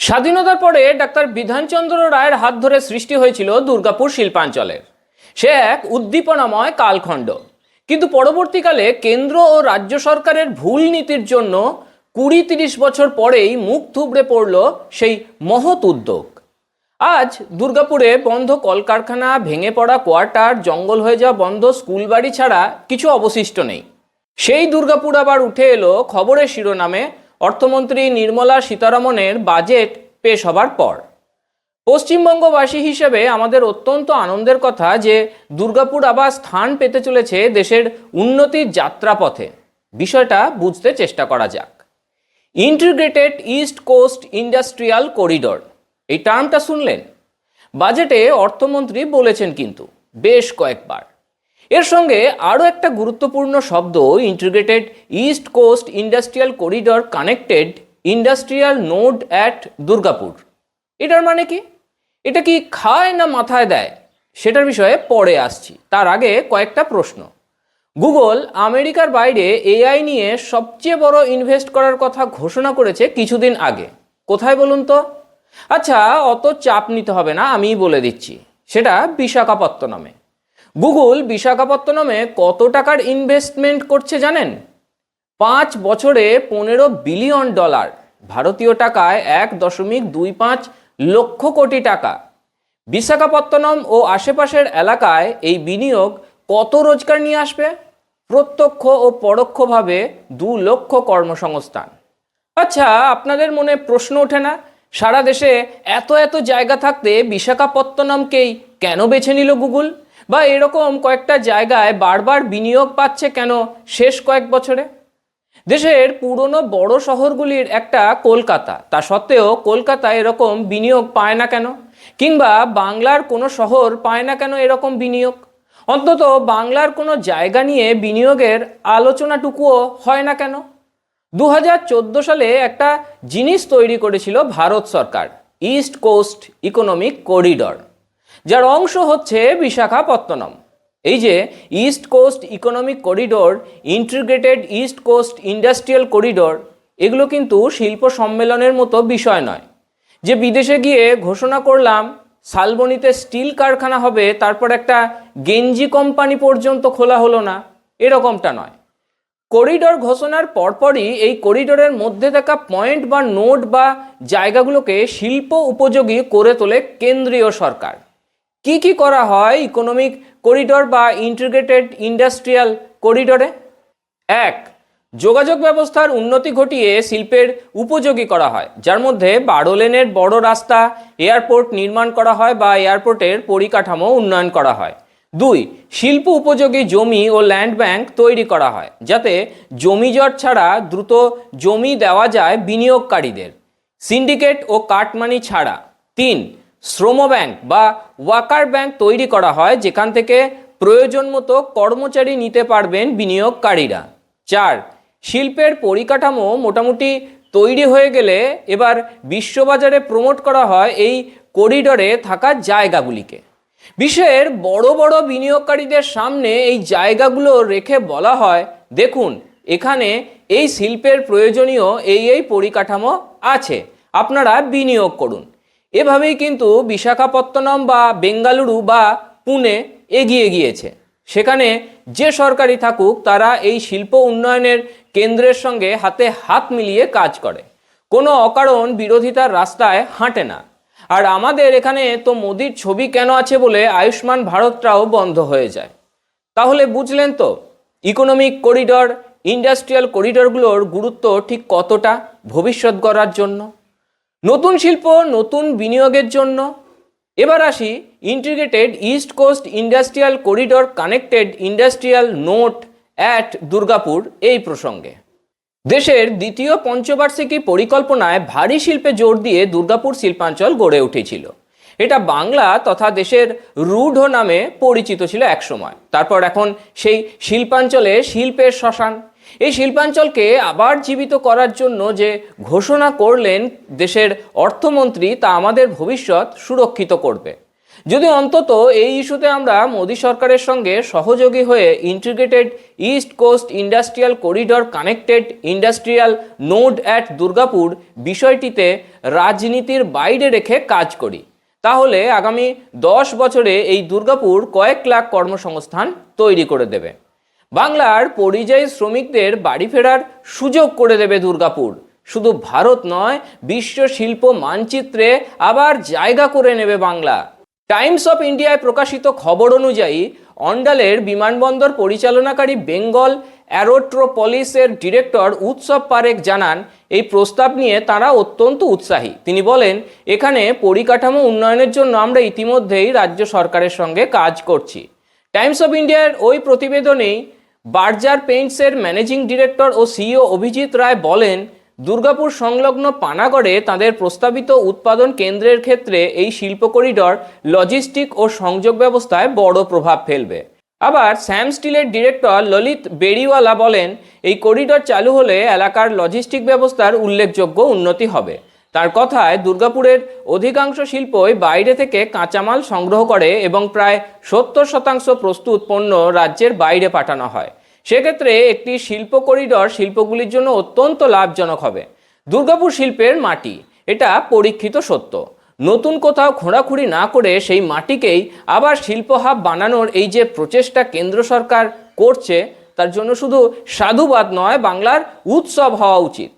স্বাধীনতার পরে ডাক্তার বিধানচন্দ্র রায়ের হাত ধরে সৃষ্টি হয়েছিল দুর্গাপুর শিল্পাঞ্চলের। সে এক উদ্দীপনাময় কালখণ্ড। কিন্তু পরবর্তীকালে কেন্দ্র ও রাজ্য সরকারের ভুল নীতির জন্য 20-30 বছর পরেই মুখ থুবড়ে পড়ল সেই মহৎ উদ্যোগ। আজ দুর্গাপুরে বন্ধ কলকারখানা, ভেঙে পড়া কোয়ার্টার, জঙ্গল হয়ে যাওয়া বন্ধ স্কুল বাড়ি ছাড়া কিছু অবশিষ্ট নেই। সেই দুর্গাপুর আবার উঠে এলো খবরের শিরোনামে অর্থমন্ত্রী নির্মলা সীতারমণের বাজেট পেশ হবার পর। পশ্চিমবঙ্গবাসী হিসেবে আমাদের অত্যন্ত আনন্দের কথা যে দুর্গাপুর আবার স্থান পেতে চলেছে দেশের উন্নতির যাত্রাপথে। বিষয়টা বুঝতে চেষ্টা করা যাক। Integrated east coast industrial corridor, এই টার্মটা শুনলেন? বাজেটে অর্থমন্ত্রী বলেছেন কিন্তু বেশ কয়েকবার। এর সঙ্গে আরও একটা গুরুত্বপূর্ণ শব্দ, integrated east coast industrial corridor connected industrial node at Durgapur. এটার মানে কি? এটা কি খায় না মাথায় দেয়? সেটার বিষয়ে পরে আসছি। তার আগে কয়েকটা প্রশ্ন। গুগল আমেরিকার বাইরে এআই নিয়ে সবচেয়ে বড় ইনভেস্ট করার কথা ঘোষণা করেছে কিছুদিন আগে। কোথায় বলুন তো? আচ্ছা, অত চাপ নিতে হবে না, আমিই বলে দিচ্ছি। সেটা বিশাখাপত্তনমে। গুগল বিশাখাপত্তনমে কত টাকার ইনভেস্টমেন্ট করছে জানেন? 5 বছরে $15 বিলিয়ন, ভারতীয় টাকায় 1.25 লক্ষ কোটি টাকা। বিশাখাপত্তনম ও আশেপাশের এলাকায় এই বিনিয়োগ কত রোজগার নিয়ে আসবে? প্রত্যক্ষ ও পরোক্ষভাবে 2 লক্ষ কর্মসংস্থান। আচ্ছা, আপনাদের মনে প্রশ্ন ওঠে না, সারা দেশে এত এত জায়গা থাকতে বিশাখাপত্তনমকেই কেন বেছে নিল গুগল? বা এরকম কয়েকটা জায়গায় বারবার বিনিয়োগ পাচ্ছে কেন শেষ কয়েক বছরে? দেশের পুরনো বড় শহরগুলির একটা কলকাতা, তা সত্ত্বেও কলকাতা এরকম বিনিয়োগ পায় না কেন? কিংবা বাংলার কোনো শহর পায় না কেন এরকম বিনিয়োগ? অন্তত বাংলার কোনো জায়গা নিয়ে বিনিয়োগের আলোচনাটুকুও হয় না কেন? 2014 সালে একটা জিনিস তৈরি করেছিল ভারত সরকার, ইস্ট কোস্ট ইকোনমিক করিডর, যার অংশ হচ্ছে বিশাখাপত্তনম। এই যে east coast economic corridor, integrated east coast industrial corridor, এগুলো কিন্তু শিল্প সম্মেলনের মতো বিষয় নয় যে বিদেশে গিয়ে ঘোষণা করলাম শালবনীতে স্টিল কারখানা হবে, তারপর একটা গেঞ্জি কোম্পানি পর্যন্ত খোলা হলো না, এরকমটা নয়। করিডোর ঘোষণার পরপরই এই করিডোরের মধ্যে থাকা পয়েন্ট বা নোড বা জায়গাগুলোকে শিল্প উপযোগী করে তোলে কেন্দ্রীয় সরকার। কি কি করা হয় ইকোনমিক করিডোর বা ইন্টিগ্রেটেড ইন্ডাস্ট্রিয়াল করিডোরে? 1. যোগাযোগ ব্যবস্থার উন্নতি ঘটিয়ে শিল্পের উপযোগী করা হয়, যার মধ্যে 12 লেনের বড় রাস্তা, এয়ারপোর্ট নির্মাণ করা হয় বা এয়ারপোর্টের পরিকাঠামো উন্নয়ন করা হয়। 2. শিল্প উপযোগী জমি ও ল্যান্ড ব্যাংক তৈরি করা হয়, যাতে জমিজট ছাড়া দ্রুত জমি দেওয়া যায় বিনিয়োগকারীদের, সিন্ডিকেট ও কাটমানি ছাড়া। 3. শ্রম ব্যাংক বা ওয়ার্কার ব্যাংক তৈরি করা হয়, যেখান থেকে প্রয়োজন মতো কর্মচারী নিতে পারবেন বিনিয়োগকারীরা। 4. শিল্পের পরিকাঠামো মোটামুটি তৈরি হয়ে গেলে এবার বিশ্ববাজারে প্রমোট করা হয় এই করিডোরে থাকা জায়গাগুলিকে। বিশ্বের বড় বড় বিনিয়োগকারীদের সামনে এই জায়গাগুলো রেখে বলা হয়, দেখুন এখানে এই শিল্পের প্রয়োজনীয় এই পরিকাঠামো আছে, আপনারা বিনিয়োগ করুন। এভাবেই কিন্তু বিশাখাপত্তনম বা বেঙ্গালুরু বা পুনে এগিয়ে গিয়েছে। সেখানে যে সরকারি থাকুক, তারা এই শিল্প উন্নয়নের কেন্দ্রের সঙ্গে হাতে হাত মিলিয়ে কাজ করে, কোনো অকারণ বিরোধিতার রাস্তায় হাঁটে না। আর আমাদের এখানে তো মোদির ছবি কেন আছে বলে আয়ুষ্মান ভারতটাও বন্ধ হয়ে যায়। তাহলে বুঝলেন তো ইকোনমিক করিডর, ইন্ডাস্ট্রিয়াল করিডরগুলোর গুরুত্ব ঠিক কতটা ভবিষ্যৎ গড়ার জন্য, নতুন শিল্প, নতুন বিনিয়োগের জন্য। এবার আসি integrated east coast industrial corridor connected industrial node at Durgapur এই প্রসঙ্গে। দেশের দ্বিতীয় পঞ্চবার্ষিকী পরিকল্পনায় ভারী শিল্পে জোর দিয়ে দুর্গাপুর শিল্পাঞ্চল গড়ে উঠেছিল। এটা বাংলা তথা দেশের রূঢ় নামে পরিচিত ছিল একসময়। তারপর এখন সেই শিল্পাঞ্চলে শিল্পের শ্মশান। এই শিল্পাঞ্চলকে আবার জীবিত করার জন্য যে ঘোষণা করলেন দেশের অর্থমন্ত্রী, তা আমাদের ভবিষ্যৎ সুরক্ষিত করবে। যদি অন্তত এই ইস্যুতে আমরা মোদী সরকারের সঙ্গে সহযোগী হয়ে integrated east coast industrial corridor connected industrial node at Durgapur বিষয়টিতে রাজনীতির বাইরে রেখে কাজ করি, তাহলে আগামী 10 বছরে এই দুর্গাপুর কয়েক লাখ কর্মসংস্থান তৈরি করে দেবে। বাংলার পরিযায়ী শ্রমিকদের বাড়ি ফেরার সুযোগ করে দেবে দুর্গাপুর। শুধু ভারত নয়, বিশ্ব শিল্প মানচিত্রে আবার জায়গা করে নেবে বাংলা। টাইমস অফ ইন্ডিয়ায় প্রকাশিত খবর অনুযায়ী অন্ডালের বিমানবন্দর পরিচালনাকারী বেঙ্গল অ্যারোট্রোপলিসের ডিরেক্টর উৎসব পারেখ জানান, এই প্রস্তাব নিয়ে তারা অত্যন্ত উৎসাহী। তিনি বলেন, এখানে পরিকাঠামো উন্নয়নের জন্য আমরা ইতিমধ্যেই রাজ্য সরকারের সঙ্গে কাজ করছি। টাইমস অফ ইন্ডিয়ার ওই প্রতিবেদনেই বার্জার পেইন্টসের ম্যানেজিং ডিরেক্টর ও সিইও অভিজিৎ রায় বলেন, দুর্গাপুর সংলগ্ন পানাগড়ে তাদের প্রস্তাবিত উৎপাদন কেন্দ্রের ক্ষেত্রে এই শিল্প করিডর লজিস্টিক ও সংযোগ ব্যবস্থায় বড় প্রভাব ফেলবে। আবার স্যাম স্টিলের ডিরেক্টর ললিত বেড়িওয়ালা বলেন, এই করিডর চালু হলে এলাকার লজিস্টিক ব্যবস্থার উল্লেখযোগ্য উন্নতি হবে। তার কথায়, দুর্গাপুরের অধিকাংশ শিল্পই বাইরে থেকে কাঁচামাল সংগ্রহ করে এবং প্রায় 70% প্রস্তুত পণ্য রাজ্যের বাইরে পাঠানো হয়। সেক্ষেত্রে একটি শিল্প করিডর শিল্পগুলির জন্য অত্যন্ত লাভজনক হবে। দুর্গাপুর শিল্পের মাটি, এটা পরীক্ষিত সত্য। নতুন কোথাও খোঁড়াখুঁড়ি না করে সেই মাটিকেই আবার শিল্প হাব বানানোর এই যে প্রচেষ্টা কেন্দ্র সরকার করছে, তার জন্য শুধু সাধুবাদ নয়, বাংলার উৎসব হওয়া উচিত।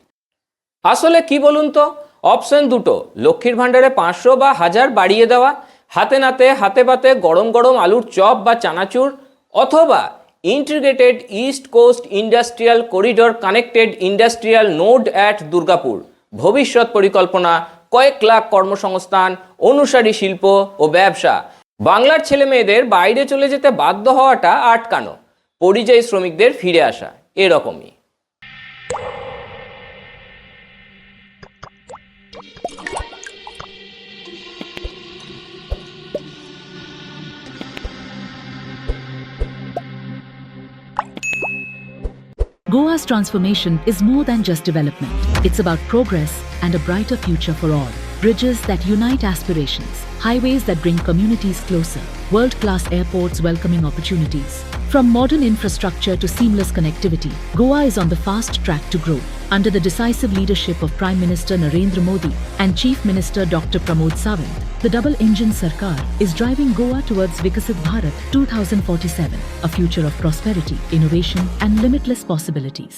আসলে কি বলুন তো, অপশন দুটো, লক্ষ্মীর ভাণ্ডারে 500 বা 1000 বাড়িয়ে দেওয়া, হাতে নাতে হাতে পাতে গরম গরম আলুর চপ বা চানাচুর, অথবা integrated east coast industrial corridor connected industrial node at Durgapur. ভবিষ্যৎ পরিকল্পনা, কয়েক লাখ কর্মসংস্থান, অনুসারী শিল্প ও ব্যবসা। বাংলার ছেলে মেয়েদের বাইরে চলে যেতে বাধ্য হওয়াটা আটকানো, পরিযায়ী শ্রমিকদের ফিরে আসা, এরকমই। Goa's transformation is more than just development. It's about progress and a brighter future for all. Bridges that unite aspirations, highways that bring communities closer, world-class airports welcoming opportunities. From modern infrastructure to seamless connectivity, Goa is on the fast track to grow. Under the decisive leadership of Prime Minister Narendra Modi and Chief Minister Dr. Pramod Sawant, the double-engine Sarkar is driving Goa towards Vikasit Bharat 2047, a future of prosperity, innovation and limitless possibilities.